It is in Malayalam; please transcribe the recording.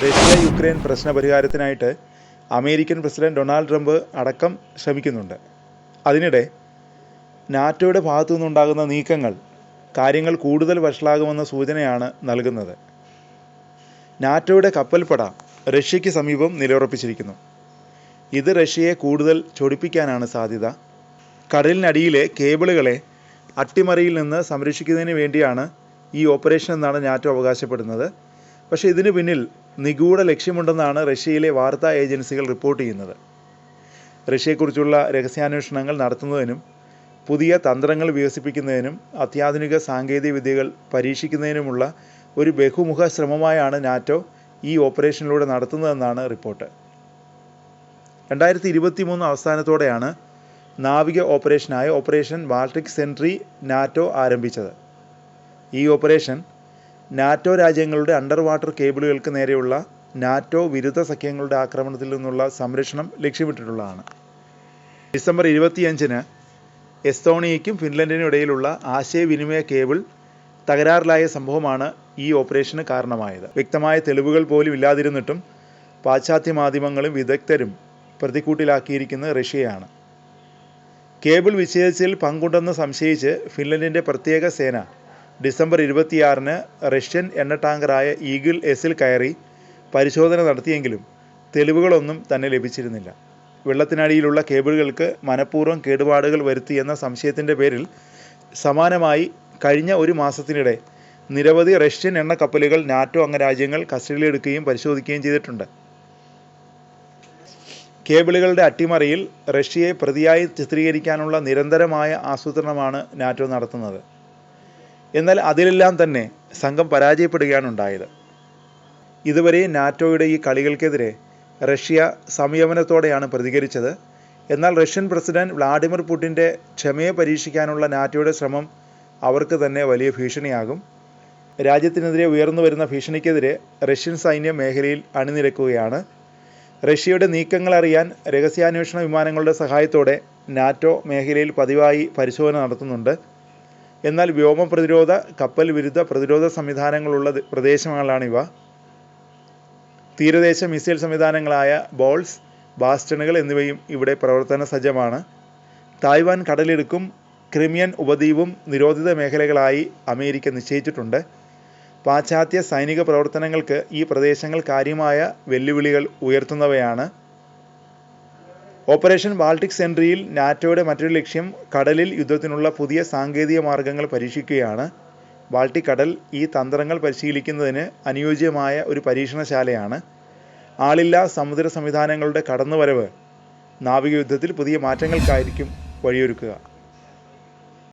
റഷ്യ യുക്രൈൻ പ്രശ്നപരിഹാരത്തിനായിട്ട് അമേരിക്കൻ പ്രസിഡന്റ് ഡൊണാൾഡ് ട്രംപ് അടക്കം ശ്രമിക്കുന്നുണ്ട്. അതിനിടെ നാറ്റോയുടെ ഭാഗത്തു നിന്നുണ്ടാകുന്ന നീക്കങ്ങൾ കാര്യങ്ങൾ കൂടുതൽ വഷളാകുമെന്ന സൂചനയാണ് നൽകുന്നത്. നാറ്റോയുടെ കപ്പൽപ്പട റഷ്യയ്ക്ക് സമീപം നിലയുറപ്പിച്ചിരിക്കുന്നു. ഇത് റഷ്യയെ കൂടുതൽ ചൊടിപ്പിക്കാനാണ് സാധ്യത. കടലിനടിയിലെ കേബിളുകളെ അട്ടിമറിയിൽ നിന്ന് സംരക്ഷിക്കുന്നതിന് വേണ്ടിയാണ് ഈ ഓപ്പറേഷൻ എന്നാണ് നാറ്റോ അവകാശപ്പെടുന്നത്. പക്ഷേ ഇതിനു പിന്നിൽ നിഗൂഢ ലക്ഷ്യമുണ്ടെന്നാണ് റഷ്യയിലെ വാർത്താ ഏജൻസികൾ റിപ്പോർട്ട് ചെയ്യുന്നത്. റഷ്യയെക്കുറിച്ചുള്ള രഹസ്യാന്വേഷണങ്ങൾ നടത്തുന്നതിനും പുതിയ തന്ത്രങ്ങൾ വികസിപ്പിക്കുന്നതിനും അത്യാധുനിക സാങ്കേതിക വിദ്യകൾ പരീക്ഷിക്കുന്നതിനുമുള്ള ഒരു ബഹുമുഖ ശ്രമമായാണ് നാറ്റോ ഈ ഓപ്പറേഷനിലൂടെ നടത്തുന്നതെന്നാണ് റിപ്പോർട്ട്. 2023 അവസാനത്തോടെയാണ് നാവിക ഓപ്പറേഷനായ ഓപ്പറേഷൻ ബാൾട്ടിക് സെൻട്രി നാറ്റോ ആരംഭിച്ചത്. ഈ ഓപ്പറേഷൻ നാറ്റോ രാജ്യങ്ങളുടെ അണ്ടർ വാട്ടർ കേബിളുകൾക്ക് നേരെയുള്ള നാറ്റോ വിരുദ്ധ സഖ്യങ്ങളുടെ ആക്രമണത്തിൽ നിന്നുള്ള സംരക്ഷണം ലക്ഷ്യമിട്ടിട്ടുള്ളതാണ്. ഡിസംബർ 25-ന് എസ്തോണിയയ്ക്കും ഫിൻലൻഡിനും ഇടയിലുള്ള ആശയവിനിമയ കേബിൾ തകരാറിലായ സംഭവമാണ് ഈ ഓപ്പറേഷന് കാരണമായത്. വ്യക്തമായ തെളിവുകൾ പോലും ഇല്ലാതിരുന്നിട്ടും പാശ്ചാത്യ മാധ്യമങ്ങളും വിദഗ്ധരും പ്രതിക്കൂട്ടിലാക്കിയിരിക്കുന്നത് റഷ്യയാണ്. കേബിൾ വിച്ഛേദിച്ചതിൽ പങ്കുണ്ടെന്ന് സംശയിച്ച് ഫിൻലൻഡിൻ്റെ പ്രത്യേക സേന ഡിസംബർ 26-ന് റഷ്യൻ എണ്ണ ടാങ്കറായ ഈഗിൾ എസിൽ കയറി പരിശോധന നടത്തിയെങ്കിലും തെളിവുകളൊന്നും തന്നെ ലഭിച്ചിരുന്നില്ല. വെള്ളത്തിനടിയിലുള്ള കേബിളുകൾക്ക് മനഃപൂർവ്വം കേടുപാടുകൾ വരുത്തിയെന്ന സംശയത്തിൻ്റെ പേരിൽ സമാനമായി കഴിഞ്ഞ ഒരു മാസത്തിനിടെ നിരവധി റഷ്യൻ എണ്ണ കപ്പലുകൾ നാറ്റോ അംഗരാജ്യങ്ങൾ കസ്റ്റഡിയിലെടുക്കുകയും പരിശോധിക്കുകയും ചെയ്തിട്ടുണ്ട്. കേബിളുകളുടെ അട്ടിമറിയിൽ റഷ്യയെ പ്രതിയായി ചിത്രീകരിക്കാനുള്ള നിരന്തരമായ ആസൂത്രണമാണ് നാറ്റോ നടത്തുന്നത്. എന്നാൽ അതിലെല്ലാം തന്നെ സംഘം പരാജയപ്പെടുകയാണ് ഉണ്ടായത്. ഇതുവരെ നാറ്റോയുടെ ഈ കളികൾക്കെതിരെ റഷ്യ സംയമനത്തോടെയാണ് പ്രതികരിച്ചത്. എന്നാൽ റഷ്യൻ പ്രസിഡന്റ് വ്ളാഡിമിർ പുടിൻ്റെ ക്ഷമയെ പരീക്ഷിക്കാനുള്ള നാറ്റോയുടെ ശ്രമം അവർക്ക് തന്നെ വലിയ ഭീഷണിയാകും. രാജ്യത്തിനെതിരെ ഉയർന്നു വരുന്ന ഭീഷണിക്കെതിരെ റഷ്യൻ സൈന്യം മേഖലയിൽ അണിനിരക്കുകയാണ്. റഷ്യയുടെ നീക്കങ്ങൾ അറിയാൻ രഹസ്യാന്വേഷണ വിമാനങ്ങളുടെ സഹായത്തോടെ നാറ്റോ മേഖലയിൽ പതിവായി പരിശോധന നടത്തുന്നുണ്ട്. എന്നാൽ വ്യോമ പ്രതിരോധ, കപ്പൽ വിരുദ്ധ പ്രതിരോധ സംവിധാനങ്ങളുള്ള പ്രദേശങ്ങളാണിവ. തീരദേശ മിസൈൽ സംവിധാനങ്ങളായ ബോൾസ്, ബാസ്റ്റണുകൾ എന്നിവയും ഇവിടെ പ്രവർത്തന സജ്ജമാണ്. തായ്വാൻ കടലിടുക്കും ക്രിമിയൻ ഉപദ്വീപും നിരോധിത മേഖലകളായി അമേരിക്ക നിശ്ചയിച്ചിട്ടുണ്ട്. പാശ്ചാത്യ സൈനിക പ്രവർത്തനങ്ങൾക്ക് ഈ പ്രദേശങ്ങൾ കാര്യമായ വെല്ലുവിളികൾ ഉയർത്തുന്നവയാണ്. ഓപ്പറേഷൻ ബാൾട്ടിക് സെൻട്രിയിൽ നാറ്റോയുടെ മറ്റൊരു ലക്ഷ്യം കടലിൽ യുദ്ധത്തിനുള്ള പുതിയ സാങ്കേതിക മാർഗങ്ങൾ പരീക്ഷിക്കുകയാണ്. ബാൾട്ടിക് കടൽ ഈ തന്ത്രങ്ങൾ പരിശീലിക്കുന്നതിന് അനുയോജ്യമായ ഒരു പരീക്ഷണശാലയാണ്. ആളില്ലാ സമുദ്ര സംവിധാനങ്ങളുടെ കടന്നുവരവ് നാവിക യുദ്ധത്തിൽ പുതിയ മാറ്റങ്ങൾക്കായിരിക്കും വഴിയൊരുക്കുക.